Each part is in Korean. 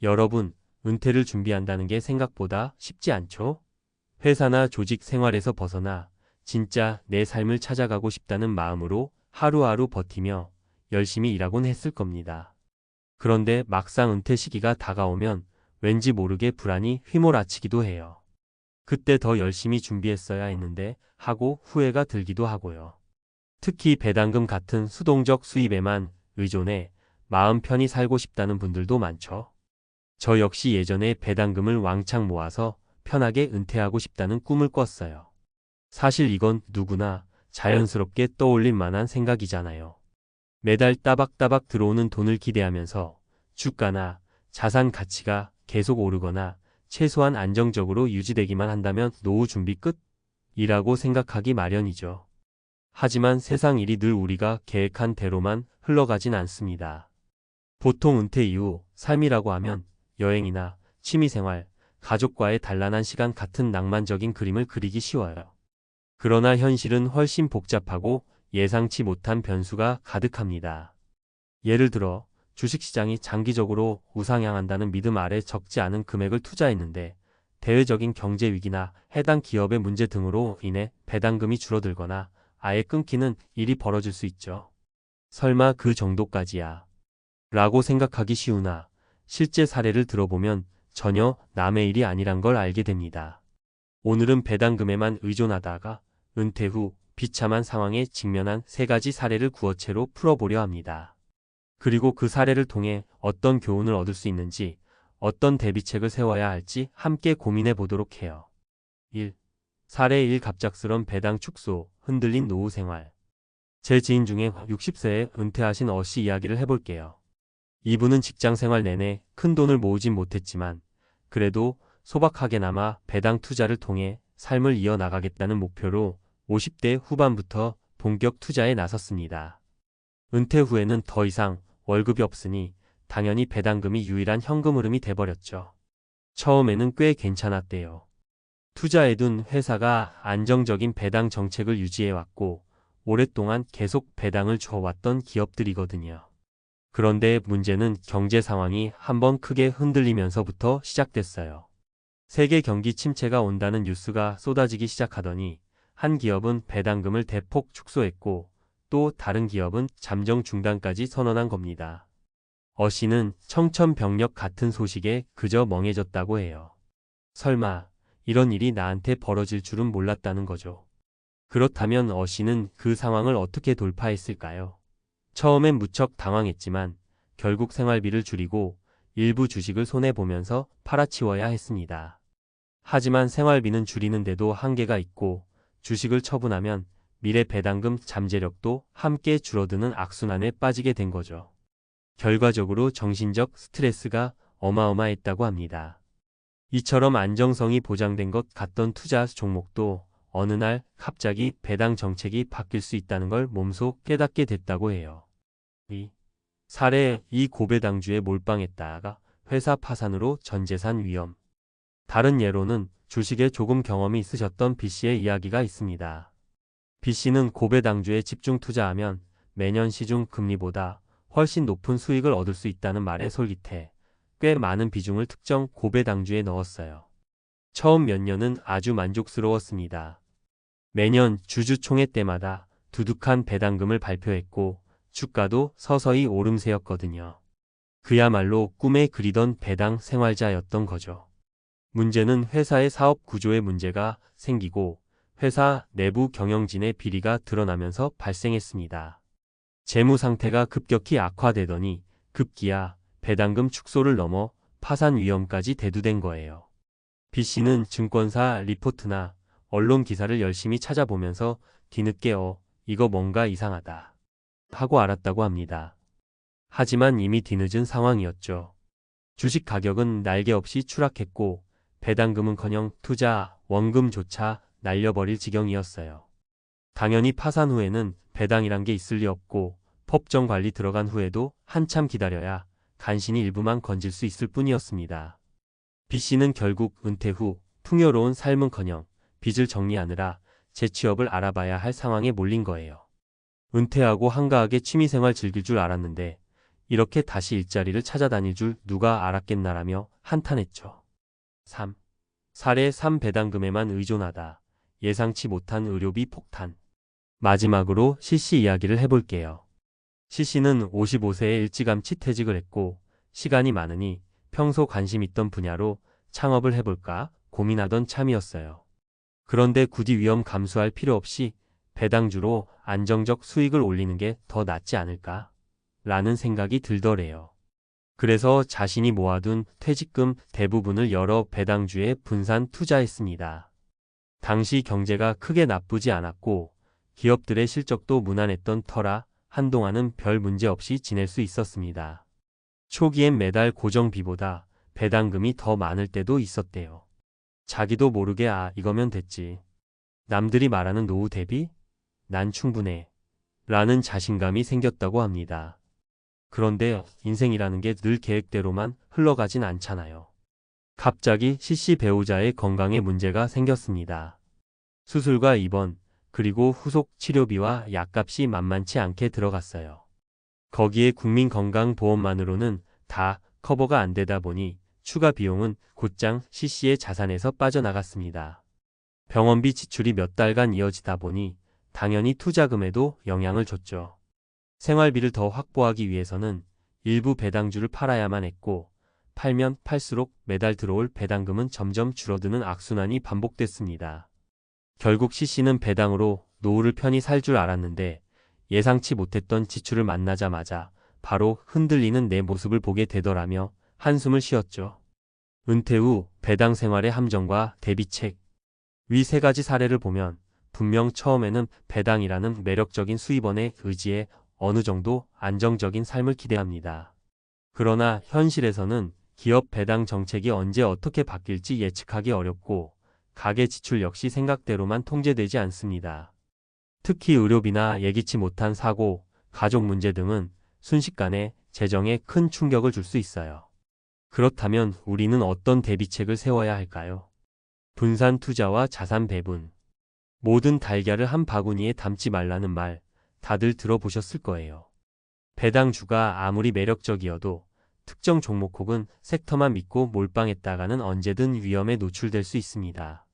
여러분, 은퇴를 준비한다는 게 생각보다 쉽지 않죠? 회사나 조직 생활에서 벗어나 진짜 내 삶을 찾아가고 싶다는 마음으로 하루하루 버티며 열심히 일하곤 했을 겁니다. 그런데 막상 은퇴 시기가 다가오면 왠지 모르게 불안이 휘몰아치기도 해요. 그때 더 열심히 준비했어야 했는데 하고 후회가 들기도 하고요. 특히 배당금 같은 수동적 수입에만 의존해 마음 편히 살고 싶다는 분들도 많죠. 저 역시 예전에 배당금을 왕창 모아서 편하게 은퇴하고 싶다는 꿈을 꿨어요. 사실 이건 누구나 자연스럽게 떠올릴 만한 생각이잖아요. 매달 따박따박 들어오는 돈을 기대하면서 주가나 자산 가치가 계속 오르거나 최소한 안정적으로 유지되기만 한다면 노후 준비 끝이라고 생각하기 마련이죠. 하지만 세상 일이 늘 우리가 계획한 대로만 흘러가진 않습니다. 보통 은퇴 이후 삶이라고 하면 여행이나 취미생활, 가족과의 단란한 시간 같은 낭만적인 그림을 그리기 쉬워요. 그러나 현실은 훨씬 복잡하고 예상치 못한 변수가 가득합니다. 예를 들어 주식시장이 장기적으로 우상향한다는 믿음 아래 적지 않은 금액을 투자했는데 대외적인 경제 위기나 해당 기업의 문제 등으로 인해 배당금이 줄어들거나 아예 끊기는 일이 벌어질 수 있죠. 설마 그 정도까지야? 라고 생각하기 쉬우나 실제 사례를 들어보면 전혀 남의 일이 아니란 걸 알게 됩니다. 오늘은 배당금에만 의존하다가 은퇴 후 비참한 상황에 직면한 3가지 사례를 구어체로 풀어보려 합니다. 그리고 그 사례를 통해 어떤 교훈을 얻을 수 있는지, 어떤 대비책을 세워야 할지 함께 고민해 보도록 해요. 1. 사례 1. 갑작스런 배당 축소, 흔들린 노후 생활. 제 지인 중에 60세에 은퇴하신 어씨 이야기를 해볼게요. 이분은 직장 생활 내내 큰 돈을 모으진 못했지만 그래도 소박하게나마 배당 투자를 통해 삶을 이어나가겠다는 목표로 50대 후반부터 본격 투자에 나섰습니다. 은퇴 후에는 더 이상 월급이 없으니 당연히 배당금이 유일한 현금 흐름이 돼버렸죠. 처음에는 꽤 괜찮았대요. 투자해둔 회사가 안정적인 배당 정책을 유지해왔고 오랫동안 계속 배당을 줘왔던 기업들이거든요. 그런데 문제는 경제 상황이 한번 크게 흔들리면서부터 시작됐어요. 세계 경기 침체가 온다는 뉴스가 쏟아지기 시작하더니 한 기업은 배당금을 대폭 축소했고 또 다른 기업은 잠정 중단까지 선언한 겁니다. 어씨는 청천벽력 같은 소식에 그저 멍해졌다고 해요. 설마 이런 일이 나한테 벌어질 줄은 몰랐다는 거죠. 그렇다면 어씨는 그 상황을 어떻게 돌파했을까요? 처음엔 무척 당황했지만 결국 생활비를 줄이고 일부 주식을 손해보면서 팔아치워야 했습니다. 하지만 생활비는 줄이는데도 한계가 있고 주식을 처분하면 미래 배당금 잠재력도 함께 줄어드는 악순환에 빠지게 된 거죠. 결과적으로 정신적 스트레스가 어마어마했다고 합니다. 이처럼 안정성이 보장된 것 같던 투자 종목도 어느 날 갑자기 배당 정책이 바뀔 수 있다는 걸 몸소 깨닫게 됐다고 해요. 이 사례 2. 고배당주에 몰빵했다가 회사 파산으로 전재산 위험. 다른 예로는 주식에 조금 경험이 있으셨던 B씨의 이야기가 있습니다. B씨는 고배당주에 집중 투자하면 매년 시중 금리보다 훨씬 높은 수익을 얻을 수 있다는 말에 솔깃해 꽤 많은 비중을 특정 고배당주에 넣었어요. 처음 몇 년은 아주 만족스러웠습니다. 매년 주주총회 때마다 두둑한 배당금을 발표했고 주가도 서서히 오름세였거든요. 그야말로 꿈에 그리던 배당 생활자였던 거죠. 문제는 회사의 사업 구조에 문제가 생기고 회사 내부 경영진의 비리가 드러나면서 발생했습니다. 재무 상태가 급격히 악화되더니 급기야 배당금 축소를 넘어 파산 위험까지 대두된 거예요. B씨는 증권사 리포트나 언론 기사를 열심히 찾아보면서 뒤늦게 이거 뭔가 이상하다 하고 알았다고 합니다. 하지만 이미 뒤늦은 상황이었죠. 주식 가격은 날개없이 추락했고 배당금은커녕 투자 원금조차 날려버릴 지경이었어요. 당연히 파산 후에는 배당이란 게 있을 리 없고 법정 관리 들어간 후에도 한참 기다려야 간신히 일부만 건질 수 있을 뿐이었습니다. B씨는 결국 은퇴 후 풍요로운 삶은커녕 빚을 정리하느라 재취업을 알아봐야 할 상황에 몰린 거예요. 은퇴하고 한가하게 취미생활 즐길 줄 알았는데 이렇게 다시 일자리를 찾아다닐 줄 누가 알았겠나라며 한탄했죠. 3. 사례 3. 배당금에만 의존하다. 예상치 못한 의료비 폭탄. 마지막으로 CC 이야기를 해볼게요. CC는 55세에 일찌감치 퇴직을 했고 시간이 많으니 평소 관심 있던 분야로 창업을 해볼까 고민하던 참이었어요. 그런데 굳이 위험 감수할 필요 없이 배당주로 안정적 수익을 올리는 게 더 낫지 않을까? 라는 생각이 들더래요. 그래서 자신이 모아둔 퇴직금 대부분을 여러 배당주에 분산 투자했습니다. 당시 경제가 크게 나쁘지 않았고 기업들의 실적도 무난했던 터라 한동안은 별 문제 없이 지낼 수 있었습니다. 초기엔 매달 고정비보다 배당금이 더 많을 때도 있었대요. 자기도 모르게 이거면 됐지. 남들이 말하는 노후 대비? 난 충분해. 라는 자신감이 생겼다고 합니다. 그런데 인생이라는 게 늘 계획대로만 흘러가진 않잖아요. 갑자기 CC 배우자의 건강에 문제가 생겼습니다. 수술과 입원, 그리고 후속 치료비와 약값이 만만치 않게 들어갔어요. 거기에 국민건강보험만으로는 다 커버가 안 되다 보니 추가 비용은 곧장 CC의 자산에서 빠져나갔습니다. 병원비 지출이 몇 달간 이어지다 보니 당연히 투자금에도 영향을 줬죠. 생활비를 더 확보하기 위해서는 일부 배당주를 팔아야만 했고 팔면 팔수록 매달 들어올 배당금은 점점 줄어드는 악순환이 반복됐습니다. 결국 CC는 배당으로 노후를 편히 살 줄 알았는데 예상치 못했던 지출을 만나자마자 바로 흔들리는 내 모습을 보게 되더라며 한숨을 쉬었죠. 은퇴 후 배당 생활의 함정과 대비책. 위 세 가지 사례를 보면 분명 처음에는 배당이라는 매력적인 수입원의 의지에 어느 정도 안정적인 삶을 기대합니다. 그러나 현실에서는 기업 배당 정책이 언제 어떻게 바뀔지 예측하기 어렵고 가계 지출 역시 생각대로만 통제되지 않습니다. 특히 의료비나 예기치 못한 사고, 가족 문제 등은 순식간에 재정에 큰 충격을 줄 수 있어요. 그렇다면 우리는 어떤 대비책을 세워야 할까요? 분산 투자와 자산 배분. 모든 달걀을 한 바구니에 담지 말라는 말 다들 들어보셨을 거예요. 배당주가 아무리 매력적이어도 특정 종목 혹은 섹터만 믿고 몰빵했다가는 언제든 위험에 노출될 수 있습니다.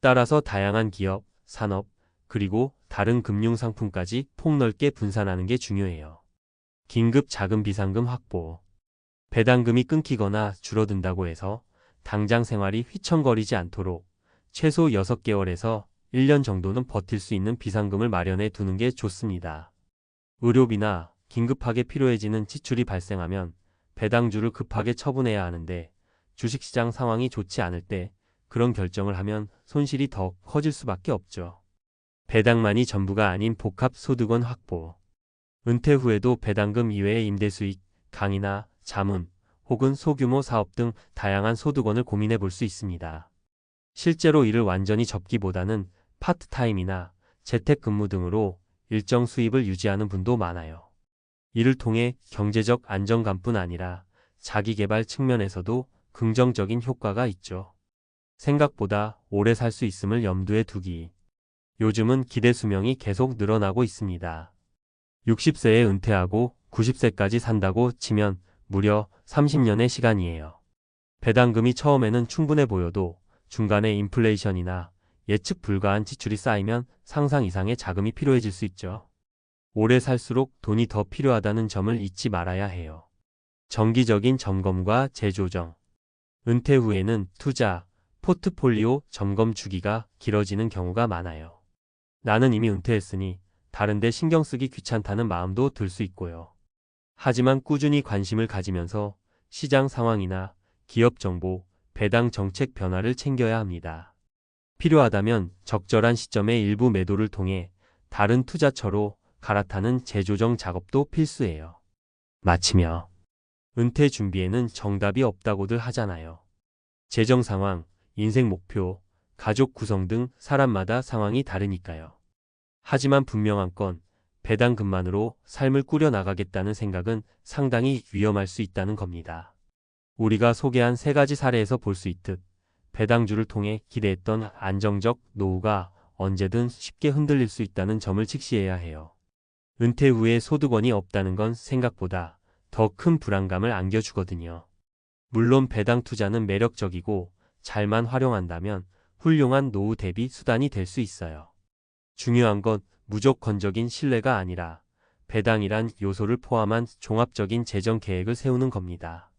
따라서 다양한 기업, 산업, 그리고 다른 금융상품까지 폭넓게 분산하는 게 중요해요. 긴급 자금 비상금 확보. 배당금이 끊기거나 줄어든다고 해서 당장 생활이 휘청거리지 않도록 최소 6개월에서 1년 정도는 버틸 수 있는 비상금을 마련해 두는 게 좋습니다. 의료비나 긴급하게 필요해지는 지출이 발생하면 배당주를 급하게 처분해야 하는데 주식시장 상황이 좋지 않을 때 그런 결정을 하면 손실이 더 커질 수밖에 없죠. 배당만이 전부가 아닌 복합소득원 확보. 은퇴 후에도 배당금 이외의 임대수익, 강의나 자문, 혹은 소규모 사업 등 다양한 소득원을 고민해 볼 수 있습니다. 실제로 이를 완전히 접기보다는 파트타임이나 재택근무 등으로 일정 수입을 유지하는 분도 많아요. 이를 통해 경제적 안정감뿐 아니라 자기개발 측면에서도 긍정적인 효과가 있죠. 생각보다 오래 살 수 있음을 염두에 두기. 요즘은 기대 수명이 계속 늘어나고 있습니다. 60세에 은퇴하고 90세까지 산다고 치면 무려 30년의 시간이에요. 배당금이 처음에는 충분해 보여도 중간에 인플레이션이나 예측 불가한 지출이 쌓이면 상상 이상의 자금이 필요해질 수 있죠. 오래 살수록 돈이 더 필요하다는 점을 잊지 말아야 해요. 정기적인 점검과 재조정. 은퇴 후에는 투자, 포트폴리오 점검 주기가 길어지는 경우가 많아요. 나는 이미 은퇴했으니 다른데 신경 쓰기 귀찮다는 마음도 들 수 있고요. 하지만 꾸준히 관심을 가지면서 시장 상황이나 기업 정보, 배당 정책 변화를 챙겨야 합니다. 필요하다면 적절한 시점에 일부 매도를 통해 다른 투자처로 갈아타는 재조정 작업도 필수예요. 마치며 은퇴 준비에는 정답이 없다고들 하잖아요. 재정 상황, 인생 목표, 가족 구성 등 사람마다 상황이 다르니까요. 하지만 분명한 건 배당금만으로 삶을 꾸려나가겠다는 생각은 상당히 위험할 수 있다는 겁니다. 우리가 소개한 세 가지 사례에서 볼 수 있듯 배당주를 통해 기대했던 안정적 노후가 언제든 쉽게 흔들릴 수 있다는 점을 직시해야 해요. 은퇴 후에 소득원이 없다는 건 생각보다 더 큰 불안감을 안겨주거든요. 물론 배당 투자는 매력적이고 잘만 활용한다면 훌륭한 노후 대비 수단이 될 수 있어요. 중요한 건 무조건적인 신뢰가 아니라 배당이란 요소를 포함한 종합적인 재정 계획을 세우는 겁니다.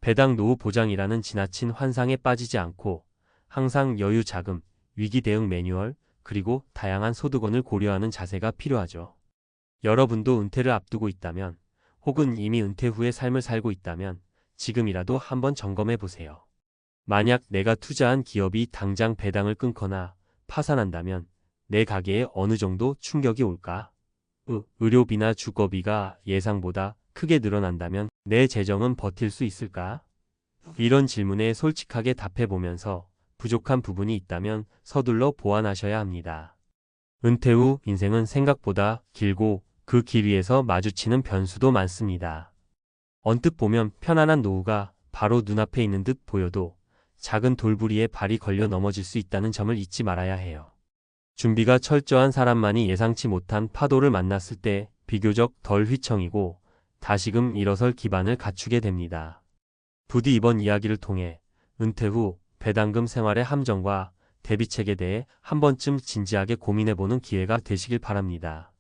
배당 노후 보장이라는 지나친 환상에 빠지지 않고 항상 여유 자금, 위기 대응 매뉴얼, 그리고 다양한 소득원을 고려하는 자세가 필요하죠. 여러분도 은퇴를 앞두고 있다면, 혹은 이미 은퇴 후의 삶을 살고 있다면 지금이라도 한번 점검해 보세요. 만약 내가 투자한 기업이 당장 배당을 끊거나 파산한다면 내 가계에 어느 정도 충격이 올까? 의료비나 주거비가 예상보다 크게 늘어난다면 내 재정은 버틸 수 있을까? 이런 질문에 솔직하게 답해 보면서 부족한 부분이 있다면 서둘러 보완하셔야 합니다. 은퇴 후 인생은 생각보다 길고 그 길 위에서 마주치는 변수도 많습니다. 언뜻 보면 편안한 노후가 바로 눈앞에 있는 듯 보여도 작은 돌부리에 발이 걸려 넘어질 수 있다는 점을 잊지 말아야 해요. 준비가 철저한 사람만이 예상치 못한 파도를 만났을 때 비교적 덜 휘청이고 다시금 일어설 기반을 갖추게 됩니다. 부디 이번 이야기를 통해 은퇴 후 배당금 생활의 함정과 대비책에 대해 한 번쯤 진지하게 고민해보는 기회가 되시길 바랍니다.